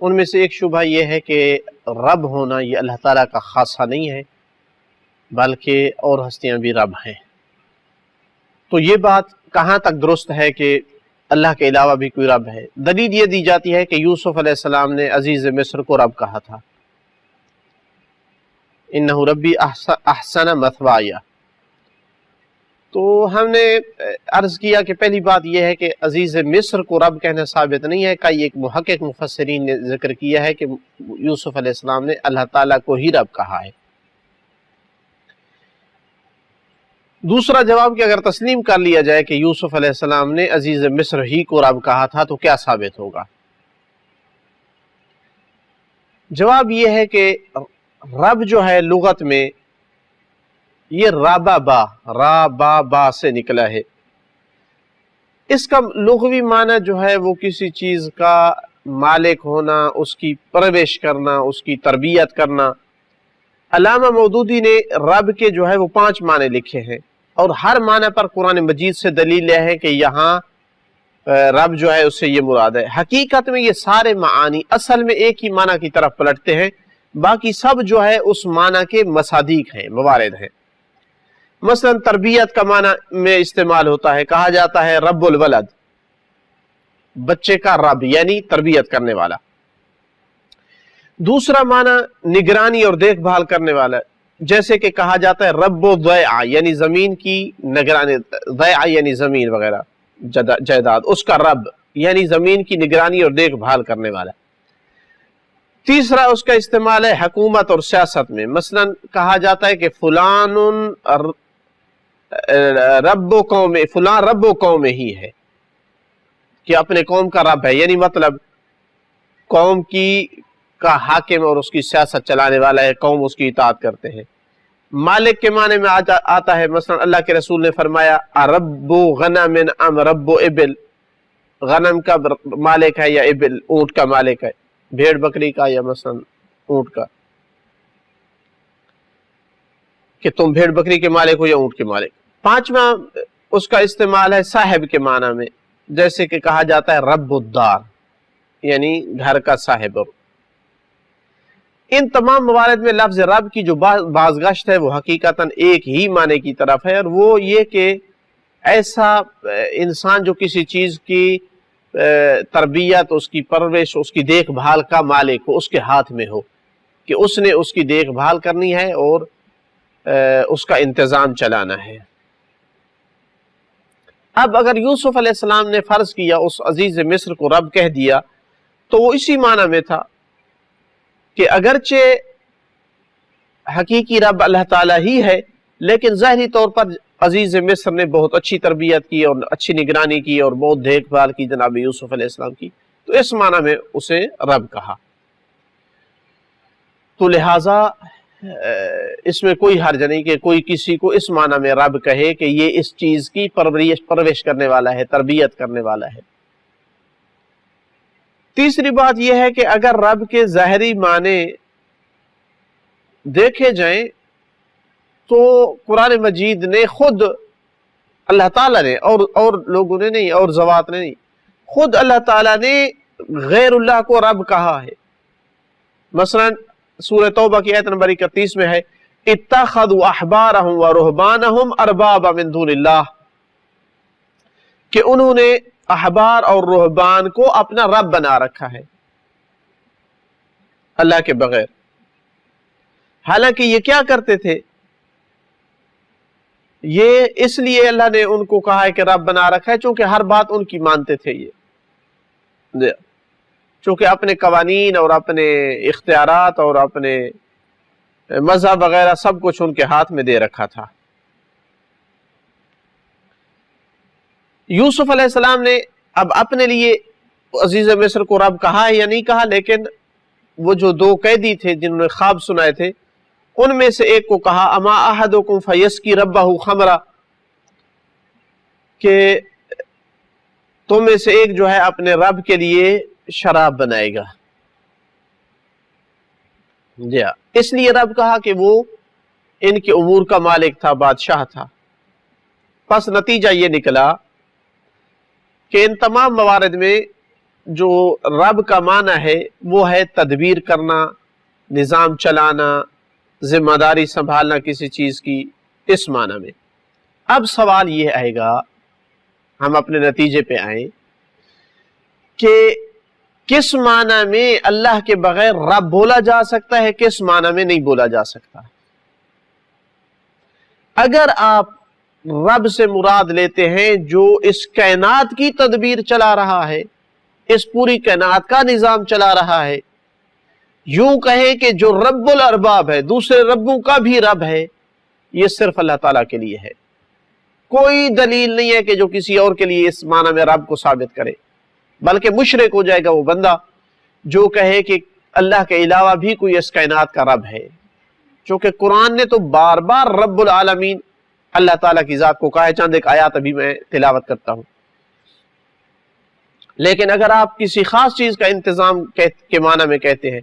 ان میں سے ایک شبہ یہ ہے کہ رب ہونا یہ اللہ تعالیٰ کا خاصہ نہیں ہے، بلکہ اور ہستیاں بھی رب ہیں۔ تو یہ بات کہاں تک درست ہے کہ اللہ کے علاوہ بھی کوئی رب ہے؟ دلیل یہ دی جاتی ہے کہ یوسف علیہ السلام نے عزیز مصر کو رب کہا تھا، انہ ربی احسن مثوایا۔ تو ہم نے عرض کیا کہ پہلی بات یہ ہے کہ عزیز مصر کو رب کہنا ثابت نہیں ہے، کئی ایک محقق مفسرین نے ذکر کیا ہے کہ یوسف علیہ السلام نے اللہ تعالیٰ کو ہی رب کہا ہے۔ دوسرا جواب کہ اگر تسلیم کر لیا جائے کہ یوسف علیہ السلام نے عزیز مصر ہی کو رب کہا تھا تو کیا ثابت ہوگا؟ جواب یہ ہے کہ رب جو ہے لغت میں یہ رابا سے نکلا ہے۔ اس کا لغوی معنی جو ہے وہ کسی چیز کا مالک ہونا، اس کی پرورش کرنا، اس کی تربیت کرنا۔ علامہ مودودی نے رب کے جو ہے وہ 5 معنی لکھے ہیں، اور ہر معنی پر قرآن مجید سے دلیل ہے کہ یہاں رب جو ہے اس سے یہ مراد ہے۔ حقیقت میں یہ سارے معانی اصل میں ایک ہی معنی کی طرف پلٹتے ہیں، باقی سب جو ہے اس معنی کے مصادیق ہیں، موارد ہیں۔ مثلا تربیت کا معنی میں استعمال ہوتا ہے، کہا جاتا ہے رب الولد، بچے کا رب یعنی تربیت کرنے والا۔ دوسرا معنی نگرانی اور دیکھ بھال کرنے والا، جیسے کہ کہا جاتا ہے رب الضیعہ یعنی زمین کی نگرانی، ضیعہ یعنی زمین وغیرہ جائیداد، اس کا رب یعنی زمین کی نگرانی اور دیکھ بھال کرنے والا۔ تیسرا اس کا استعمال ہے حکومت اور سیاست میں، مثلا کہا جاتا ہے کہ فلان رب و قوم، فلان رب و قوم ہی ہے، کہ اپنے قوم کا رب ہے، یعنی مطلب قوم کا حاکم اور اس کی سیاست چلانے والا ہے، قوم اس کی اطاعت کرتے ہیں۔ مالک کے معنی میں آتا ہے، مثلا اللہ کے رسول نے فرمایا رب غنم ام رب ابل، غنم کا مالک ہے یا ابل اونٹ کا مالک ہے، بھیڑ بکری کا یا مثلا اونٹ کا، کہ تم بھیڑ بکری کے مالک ہو یا اونٹ کے مالک۔ 5واں اس کا استعمال ہے صاحب کے معنی میں، جیسے کہ کہا جاتا ہے رب الدار یعنی گھر کا صاحب۔ ان تمام موارد میں لفظ رب کی جو بازگشت ہے وہ حقیقتاً ایک ہی معنی کی طرف ہے، اور وہ یہ کہ ایسا انسان جو کسی چیز کی تربیت، اس کی پرورش، اس کی دیکھ بھال کا مالک ہو، اس کے ہاتھ میں ہو، کہ اس نے اس کی دیکھ بھال کرنی ہے اور اس کا انتظام چلانا ہے۔ اب اگر یوسف علیہ السلام نے فرض کیا اس عزیز مصر کو رب کہہ دیا تو وہ اسی معنی میں تھا کہ اگرچہ حقیقی رب اللہ تعالیٰ ہی ہے، لیکن ظاہری طور پر عزیز مصر نے بہت اچھی تربیت کی اور اچھی نگرانی کی اور بہت دیکھ بھال کی جناب یوسف علیہ السلام کی، تو اس معنی میں اسے رب کہا۔ تو لہٰذا اس میں کوئی حرج نہیں کہ کوئی کسی کو اس معنی میں رب کہے کہ یہ اس چیز کی پرورش کرنے والا ہے، تربیت کرنے والا ہے۔ تیسری بات یہ ہے کہ اگر رب کے ظاہری معنی دیکھے جائیں تو قرآن مجید نے خود اللہ تعالیٰ نے اور لوگوں نے نہیں، اور ذوات نے نہیں، خود اللہ تعالیٰ نے غیر اللہ کو رب کہا ہے۔ مثلا سورہ توبہ کی آیت نمبر 31 میں ہے اتخذوا احبارهم ورهبانهم اربابا من دون اللہ، کہ انہوں نے احبار اور رہبان کو اپنا رب بنا رکھا ہے اللہ کے بغیر۔ حالانکہ یہ کیا کرتے تھے؟ یہ اس لیے اللہ نے ان کو کہا ہے کہ رب بنا رکھا ہے چونکہ ہر بات ان کی مانتے تھے، یہ چونکہ اپنے قوانین اور اپنے اختیارات اور اپنے مذہب وغیرہ سب کچھ ان کے ہاتھ میں دے رکھا تھا۔ یوسف علیہ السلام نے اب اپنے لیے عزیز مصر کو رب کہا ہے یا نہیں کہا، لیکن وہ جو 2 قیدی تھے جنہوں نے خواب سنائے تھے ان میں سے ایک کو کہا اما احدکم فیسقی ربہ خمرا، کہ تم میں سے ایک جو ہے اپنے رب کے لیے شراب بنائے گا۔ جی ہاں، اس لیے رب کہا کہ وہ ان کے امور کا مالک تھا، بادشاہ تھا۔ پس نتیجہ یہ نکلا کہ ان تمام موارد میں جو رب کا معنی ہے وہ ہے تدبیر کرنا، نظام چلانا، ذمہ داری سنبھالنا کسی چیز کی، اس معنی میں۔ اب سوال یہ آئے گا، ہم اپنے نتیجے پہ آئیں کہ کس معنی میں اللہ کے بغیر رب بولا جا سکتا ہے، کس معنی میں نہیں بولا جا سکتا۔ اگر آپ رب سے مراد لیتے ہیں جو اس کائنات کی تدبیر چلا رہا ہے، اس پوری کائنات کا نظام چلا رہا ہے، یوں کہیں کہ جو رب الارباب ہے، دوسرے ربوں کا بھی رب ہے، یہ صرف اللہ تعالیٰ کے لیے ہے۔ کوئی دلیل نہیں ہے کہ جو کسی اور کے لیے اس معنی میں رب کو ثابت کرے، بلکہ مشرک ہو جائے گا وہ بندہ جو کہے کہ اللہ کے علاوہ بھی کوئی اس کائنات کا رب ہے، چونکہ قرآن نے تو بار بار رب العالمین اللہ تعالیٰ کی ذات کو کہا ہے۔ چند ایک آیات ابھی میں تلاوت کرتا ہوں۔ لیکن اگر آپ کسی خاص چیز کا انتظام کے معنی میں کہتے ہیں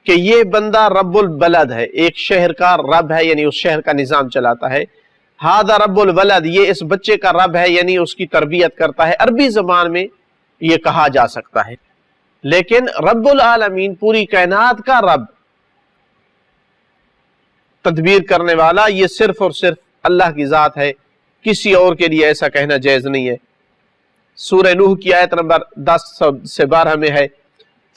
کہ یہ بندہ رب البلد ہے، ایک شہر کا رب ہے، یعنی اس شہر کا نظام چلاتا ہے، ہذا رب الولد، یہ اس بچے کا رب ہے، یعنی اس کی تربیت کرتا ہے، عربی زبان میں یہ کہا جا سکتا ہے۔ لیکن رب العالمین، پوری کائنات کا رب، تدبیر کرنے والا، یہ صرف اور صرف اللہ کی ذات ہے، کسی اور کے لیے ایسا کہنا جائز نہیں ہے۔ سورہ نوح کی آیت نمبر 10 سے 12 میں ہے،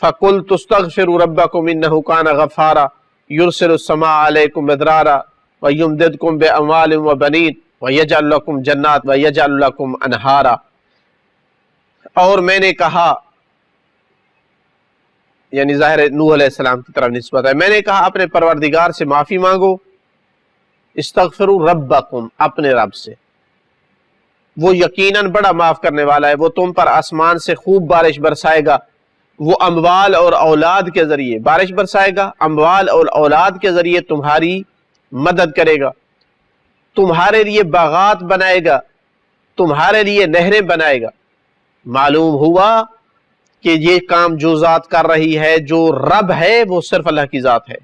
فَقُلْتُ اسْتَغْفِرُوا رَبَّكُمْ إِنَّهُ كَانَ غَفَّارًا يُرْسِلُ السَّمَاءَ عَلَيْكُمْ مِدْرَارًا وَيُمْدِدْكُمْ بِأَمْوَالٍ وَبَنِينَ وَيَجْعَلْ لَكُمْ جَنَّاتٍ وَيَجْعَلْ لَكُمْ أَنْهَارًا۔ اور میں نے کہا، یعنی ظاہر نوح علیہ السلام کی طرف نسبت ہے، میں نے کہا اپنے پروردگار سے معافی مانگو، استغفروا ربکم، اپنے رب سے، وہ یقیناً بڑا معاف کرنے والا ہے، وہ تم پر آسمان سے خوب بارش برسائے گا، وہ اموال اور اولاد کے ذریعے بارش برسائے گا، اموال اور اولاد کے ذریعے تمہاری مدد کرے گا، تمہارے لیے باغات بنائے گا، تمہارے لیے نہریں بنائے گا۔ معلوم ہوا کہ یہ کام جو ذات کر رہی ہے، جو رب ہے، وہ صرف اللہ کی ذات ہے۔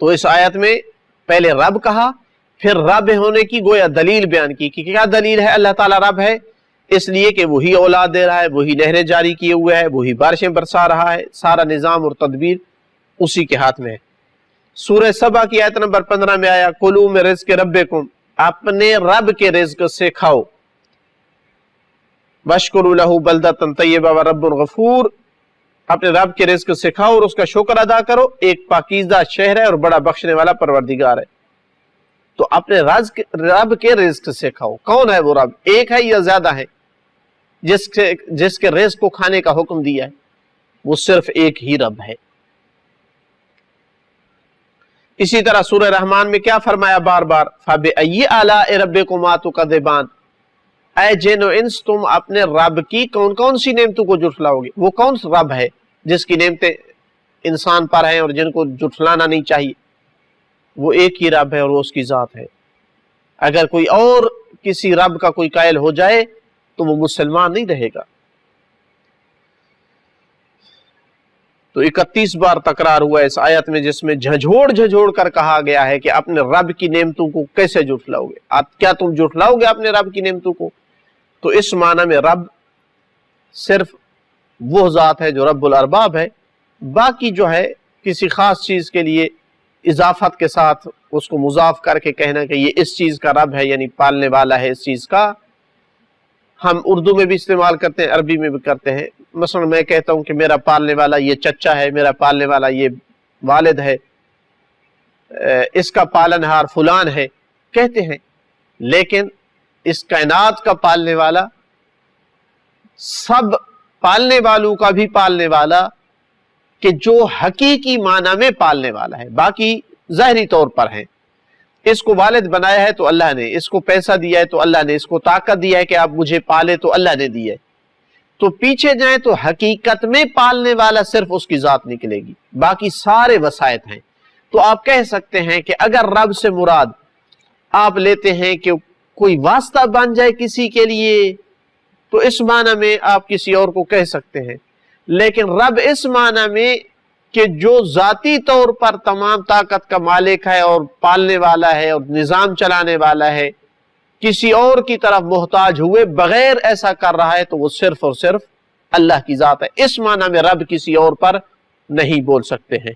تو اس آیت میں پہلے رب کہا، پھر رب ہونے کی گویا دلیل بیان کی کہ کیا دلیل ہے اللہ تعالیٰ رب ہے؟ اس لیے کہ وہی اولاد دے رہا ہے، وہی نہریں جاری کیے ہوئے ہے، وہی بارشیں برسا رہا ہے، سارا نظام اور تدبیر اسی کے ہاتھ میں ہے۔ سورہ سبا کی آیت نمبر 15 میں آیا، کلوا من رزق ربکم، اپنے رب کے رزق سے کھاؤ، واشکروا لہ بلدۃ طیبہ ورب غفور، اپنے رب کے رزق سے کھاؤ اور اس کا شکر ادا کرو، ایک پاکیزہ شہر ہے اور بڑا بخشنے والا پروردگار ہے۔ تو اپنے رب کے رزق سے کھاؤ۔ کون ہے وہ رب؟ ایک ہے یا زیادہ ہے جس کے رزق کو کھانے کا حکم دیا ہے؟ وہ صرف ایک ہی رب ہے۔ اسی طرح سورہ رحمان میں کیا فرمایا بار بار، فَبِأَيِّ آلَاءِ رَبِّكُمَا تُكَذِّبَانِ، اے جن و انس تم اپنے رب کی کون کون سی نعمتوں کو جھٹلاؤ گے؟ وہ کون سا رب ہے جس کی نعمتیں انسان پر ہیں اور جن کو جھٹلانا نہیں چاہیے؟ وہ ایک ہی رب ہے اور وہ اس کی ذات ہے۔ اگر کوئی اور کسی رب کا کوئی قائل ہو جائے تو وہ مسلمان نہیں رہے گا۔ تو 31 بار تکرار ہوا اس آیت میں، جس میں جھنجھوڑ کر کہا گیا ہے کہ اپنے رب کی نعمتوں کو کیسے جھٹلاؤ گے؟ کیا تم جھٹلاؤ گے اپنے رب کی نعمتوں کو؟ تو اس معنی میں رب صرف وہ ذات ہے جو رب الارباب ہے، باقی جو ہے کسی خاص چیز کے لیے اضافت کے ساتھ اس کو مضاف کر کے کہنا کہ یہ اس چیز کا رب ہے، یعنی پالنے والا ہے اس چیز کا، ہم اردو میں بھی استعمال کرتے ہیں، عربی میں بھی کرتے ہیں۔ مثلا میں کہتا ہوں کہ میرا پالنے والا یہ چچا ہے، میرا پالنے والا یہ والد ہے، اس کا پالنہار فلان ہے، کہتے ہیں، لیکن اس کائنات کا پالنے والا، سب پالنے والوں کا بھی پالنے والا، کہ جو حقیقی معنی میں پالنے والا ہے، باقی ظاہری طور پر ہے۔ اس کو والد بنایا ہے تو اللہ نے، اس کو پیسہ دیا ہے تو اللہ نے، اس کو طاقت دیا ہے کہ آپ مجھے پالے تو اللہ نے دی ہے۔ تو پیچھے جائیں تو حقیقت میں پالنے والا صرف اس کی ذات نکلے گی، باقی سارے وسائط ہیں۔ تو آپ کہہ سکتے ہیں کہ اگر رب سے مراد آپ لیتے ہیں کہ کوئی واسطہ بن جائے کسی کے لیے، تو اس معنی میں آپ کسی اور کو کہہ سکتے ہیں، لیکن رب اس معنی میں کہ جو ذاتی طور پر تمام طاقت کا مالک ہے اور پالنے والا ہے اور نظام چلانے والا ہے، کسی اور کی طرف محتاج ہوئے بغیر ایسا کر رہا ہے، تو وہ صرف اور صرف اللہ کی ذات ہے، اس معنی میں رب کسی اور پر نہیں بول سکتے ہیں۔